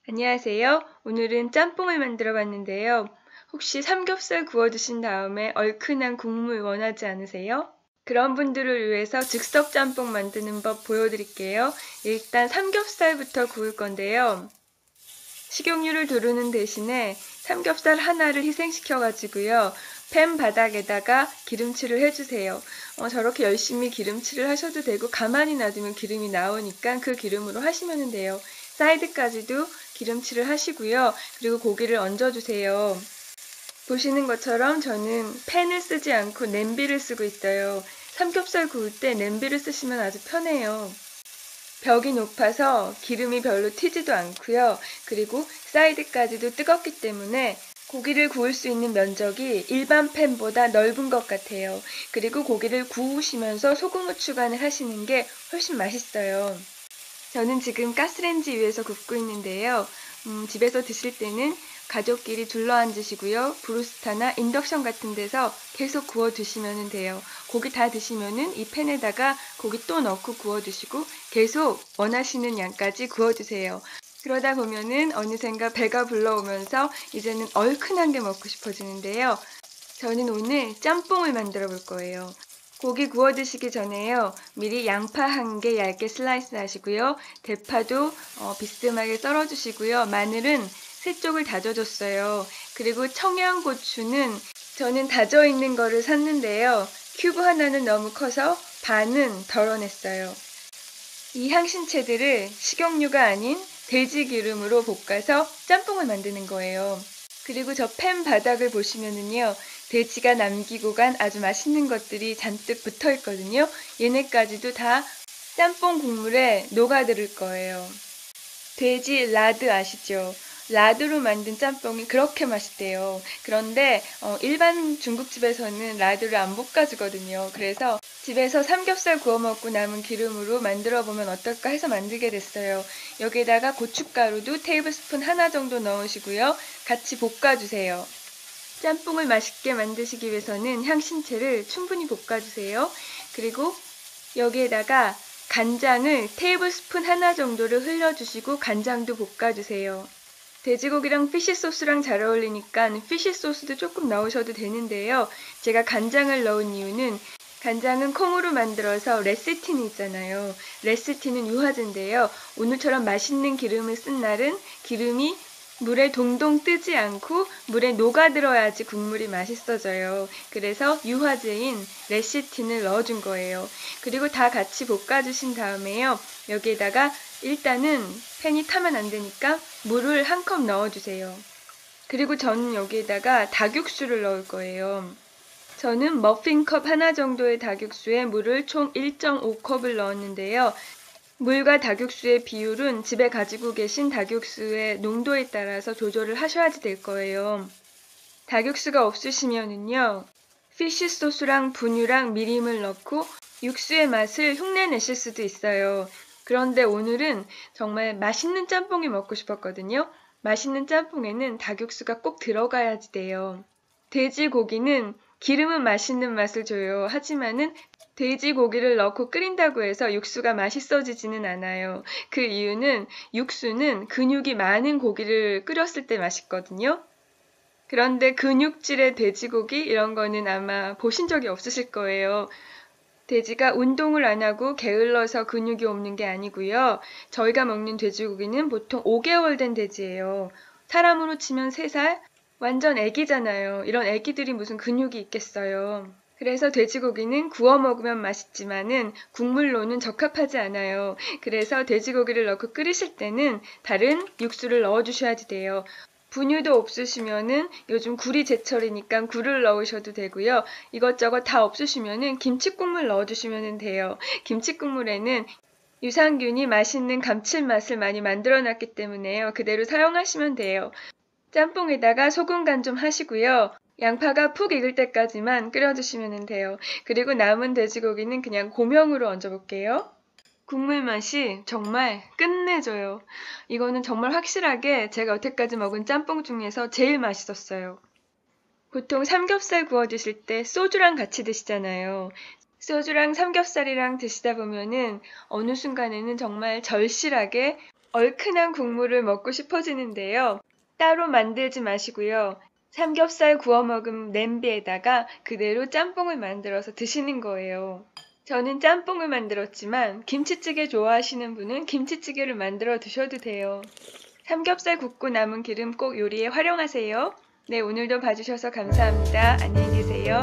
안녕하세요. 오늘은 짬뽕을 만들어 봤는데요. 혹시 삼겹살 구워 드신 다음에 얼큰한 국물 원하지 않으세요? 그런 분들을 위해서 즉석 짬뽕 만드는 법 보여드릴게요. 일단 삼겹살부터 구울 건데요. 식용유를 두르는 대신에 삼겹살 하나를 희생시켜 가지고요. 팬 바닥에다가 기름칠을 해주세요. 저렇게 열심히 기름칠을 하셔도 되고 가만히 놔두면 기름이 나오니까 그 기름으로 하시면 돼요. 사이드까지도 기름칠을 하시고요. 그리고 고기를 얹어주세요. 보시는 것처럼 저는 팬을 쓰지 않고 냄비를 쓰고 있어요. 삼겹살 구울 때 냄비를 쓰시면 아주 편해요. 벽이 높아서 기름이 별로 튀지도 않고요. 그리고 사이드까지도 뜨겁기 때문에 고기를 구울 수 있는 면적이 일반 팬보다 넓은 것 같아요. 그리고 고기를 구우시면서 소금 후추간을 하시는 게 훨씬 맛있어요. 저는 지금 가스레인지 위에서 굽고 있는데요. 집에서 드실 때는 가족끼리 둘러앉으시고요. 브루스타나 인덕션 같은 데서 계속 구워 드시면 돼요. 고기 다 드시면은 이 팬에다가 고기 또 넣고 구워 드시고 계속 원하시는 양까지 구워 드세요. 그러다 보면은 어느샌가 배가 불러오면서 이제는 얼큰한 게 먹고 싶어지는데요. 저는 오늘 짬뽕을 만들어 볼 거예요. 고기 구워 드시기 전에요. 미리 양파 1개 얇게 슬라이스 하시고요. 대파도 비스듬하게 썰어 주시고요. 마늘은 3쪽을 다져줬어요. 그리고 청양고추는 저는 다져 있는 거를 샀는데요. 큐브 하나는 너무 커서 반은 덜어냈어요. 이 향신채들을 식용유가 아닌 돼지 기름으로 볶아서 짬뽕을 만드는 거예요. 그리고 저 팬 바닥을 보시면은요. 돼지가 남기고 간 아주 맛있는 것들이 잔뜩 붙어 있거든요. 얘네까지도 다 짬뽕 국물에 녹아들을 거예요. 돼지 라드 아시죠? 라드로 만든 짬뽕이 그렇게 맛있대요. 그런데 일반 중국집에서는 라드를 안 볶아주거든요. 그래서 집에서 삼겹살 구워 먹고 남은 기름으로 만들어 보면 어떨까 해서 만들게 됐어요. 여기에다가 고춧가루도 테이블스푼 하나 정도 넣으시고요. 같이 볶아주세요. 짬뽕을 맛있게 만드시기 위해서는 향신채를 충분히 볶아주세요. 그리고 여기에다가 간장을 테이블스푼 하나 정도를 흘려주시고 간장도 볶아주세요. 돼지고기랑 피쉬 소스랑 잘 어울리니까 피쉬 소스도 조금 넣으셔도 되는데요. 제가 간장을 넣은 이유는 간장은 콩으로 만들어서 레시틴이 있잖아요. 레시틴은 유화제인데요. 오늘처럼 맛있는 기름을 쓴 날은 기름이 물에 동동 뜨지 않고 물에 녹아들어야지 국물이 맛있어져요. 그래서 유화제인 레시틴을 넣어준 거예요. 그리고 다 같이 볶아주신 다음에요. 여기에다가 일단은 팬이 타면 안 되니까 물을 1컵 넣어주세요. 그리고 저는 여기에다가 닭육수를 넣을 거예요. 저는 머핀컵 하나 정도의 닭육수에 물을 총 1.5컵을 넣었는데요. 물과 닭육수의 비율은 집에 가지고 계신 닭육수의 농도에 따라서 조절을 하셔야지 될 거예요. 닭육수가 없으시면은요. 피쉬 소스랑 분유랑 미림을 넣고 육수의 맛을 흉내내실 수도 있어요. 그런데 오늘은 정말 맛있는 짬뽕이 먹고 싶었거든요. 맛있는 짬뽕에는 닭육수가 꼭 들어가야지 돼요. 돼지고기는 기름은 맛있는 맛을 줘요. 하지만은 돼지고기를 넣고 끓인다고 해서 육수가 맛있어지지는 않아요. 그 이유는 육수는 근육이 많은 고기를 끓였을 때 맛있거든요. 그런데 근육질의 돼지고기 이런 거는 아마 보신 적이 없으실 거예요. 돼지가 운동을 안 하고 게을러서 근육이 없는 게 아니고요. 저희가 먹는 돼지고기는 보통 5개월 된 돼지예요. 사람으로 치면 3살? 완전 애기잖아요. 이런 애기들이 무슨 근육이 있겠어요. 그래서 돼지고기는 구워 먹으면 맛있지만은 국물로는 적합하지 않아요. 그래서 돼지고기를 넣고 끓이실 때는 다른 육수를 넣어주셔야지 돼요. 분유도 없으시면은 요즘 굴이 제철이니까 굴을 넣으셔도 되고요. 이것저것 다 없으시면은 김치국물 넣어주시면 돼요. 김치국물에는 유산균이 맛있는 감칠맛을 많이 만들어놨기 때문에요. 그대로 사용하시면 돼요. 짬뽕에다가 소금 간 좀 하시고요. 양파가 푹 익을 때까지만 끓여주시면 돼요. 그리고 남은 돼지고기는 그냥 고명으로 얹어볼게요. 국물 맛이 정말 끝내줘요. 이거는 정말 확실하게 제가 여태까지 먹은 짬뽕 중에서 제일 맛있었어요. 보통 삼겹살 구워 드실 때 소주랑 같이 드시잖아요. 소주랑 삼겹살이랑 드시다 보면은 어느 순간에는 정말 절실하게 얼큰한 국물을 먹고 싶어지는데요. 따로 만들지 마시고요. 삼겹살 구워 먹은 냄비에다가 그대로 짬뽕을 만들어서 드시는 거예요. 저는 짬뽕을 만들었지만 김치찌개 좋아하시는 분은 김치찌개를 만들어 드셔도 돼요. 삼겹살 굽고 남은 기름 꼭 요리에 활용하세요. 네, 오늘도 봐주셔서 감사합니다. 안녕히 계세요.